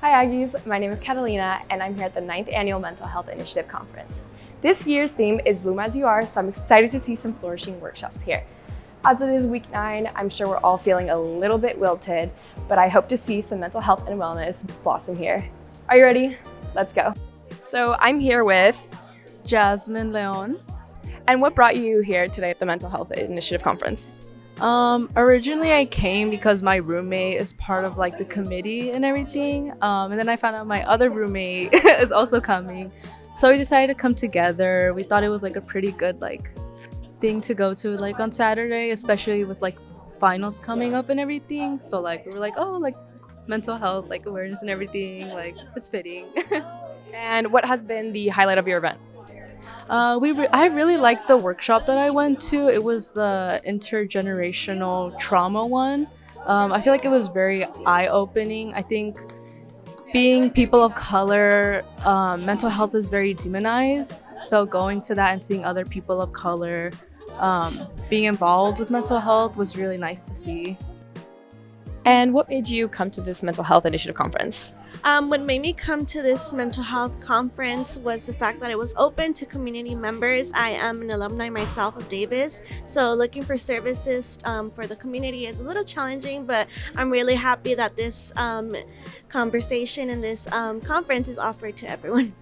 Hi Aggies, my name is Catalina and I'm here at the 9th Annual Mental Health Initiative Conference. This year's theme is Bloom As You Are, so I'm excited to see some flourishing workshops here. As it is week 9, I'm sure we're all feeling a little bit wilted, but I hope to see some mental health and wellness blossom here. Are you ready? Let's go. So I'm here with Jasmine Leon. And what brought you here today at the Mental Health Initiative Conference? Originally I came because my roommate is part of like the committee and everything. And then I found out my other roommate is also coming. So we decided to come together. We thought it was like a pretty good thing to go to like on Saturday, especially with like finals coming up and everything. So we were like, oh, like mental health, like awareness and everything, like it's fitting. And what has been the highlight of your event? I really liked the workshop that I went to. It was the intergenerational trauma one. I feel like it was very eye-opening. I think being people of color, mental health is very demonized. So going to that and seeing other people of color being involved with mental health was really nice to see. And what made you come to this Mental Health Initiative Conference? What made me come to this mental health conference was the fact that it was open to community members. I am an alumni myself of Davis, so looking for services for the community is a little challenging, but I'm really happy that this conversation and this conference is offered to everyone.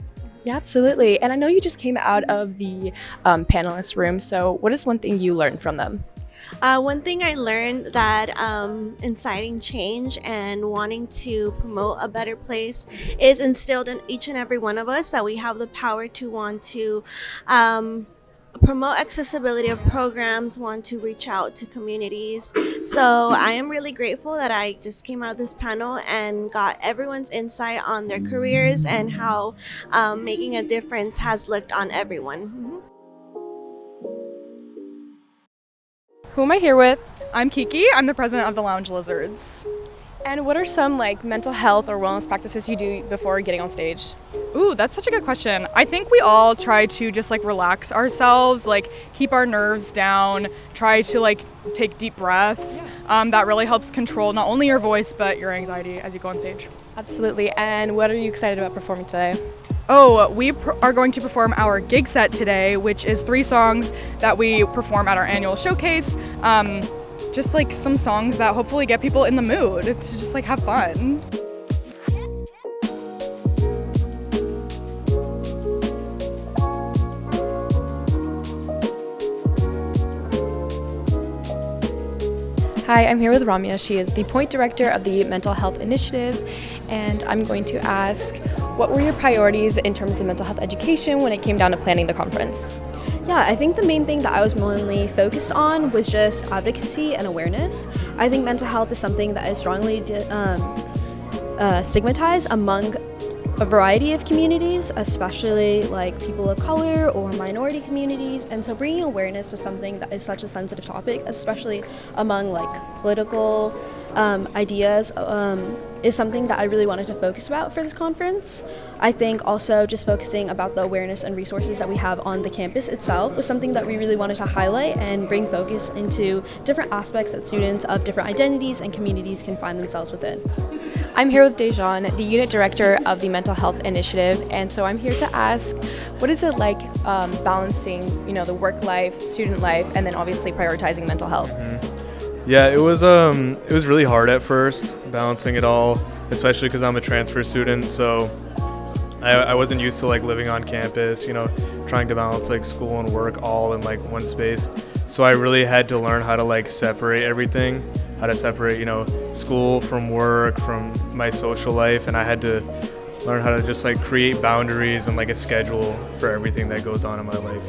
Yeah, absolutely. And I know you just came out of the panelist room, so what is one thing you learned from them? One thing I learned that inciting change and wanting to promote a better place is instilled in each and every one of us, that we have the power to want to promote accessibility of programs, want to reach out to communities. So I am really grateful that I just came out of this panel and got everyone's insight on their careers and how making a difference has looked on everyone. Mm-hmm. Who am I here with? I'm Kiki. I'm the president of the Lounge Lizards. And what are some mental health or wellness practices you do before getting on stage? Ooh, that's such a good question. I think we all try to just relax ourselves, keep our nerves down, try to take deep breaths. That really helps control not only your voice but your anxiety as you go on stage. Absolutely. And what are you excited about performing today? Oh, we are going to perform our gig set today, which is 3 songs that we perform at our annual showcase. Just some songs that hopefully get people in the mood to just have fun. Hi, I'm here with Ramya. She is the point director of the Mental Health Initiative, and I'm going to ask, what were your priorities in terms of mental health education when it came down to planning the conference? Yeah, I think the main thing that I was mainly focused on was just advocacy and awareness. I think mental health is something that is strongly stigmatized among a variety of communities, especially people of color or minority communities, and so bringing awareness to something that is such a sensitive topic, especially among political ideas, is something that I really wanted to focus about for this conference. I think also just focusing about the awareness and resources that we have on the campus itself was something that we really wanted to highlight and bring focus into different aspects that students of different identities and communities can find themselves within. I'm here with Dejan, the unit director of the Mental Health Initiative, and so I'm here to ask, what is it like balancing, the work life, student life, and then obviously prioritizing mental health? Yeah, it was really hard at first, balancing it all, especially because I'm a transfer student, so I wasn't used to living on campus, trying to balance school and work all in one space. So I really had to learn how to separate everything, how to separate, school from work, from my social life, and I had to learn how to just create boundaries and a schedule for everything that goes on in my life,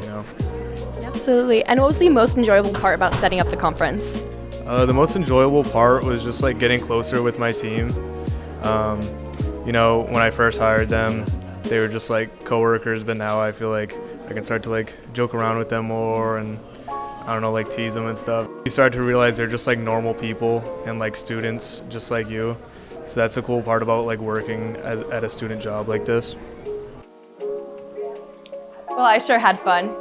Absolutely. And what was the most enjoyable part about setting up the conference? The most enjoyable part was just getting closer with my team. When I first hired them, they were just coworkers, but now I feel like I can start to joke around with them more and tease them and stuff. You start to realize they're just normal people and students just like you. So that's a cool part about working at a student job like this. Well, I sure had fun.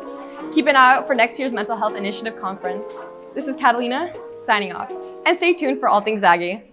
Keep an eye out for next year's Mental Health Initiative Conference. This is Catalina, signing off. And stay tuned for all things Aggie.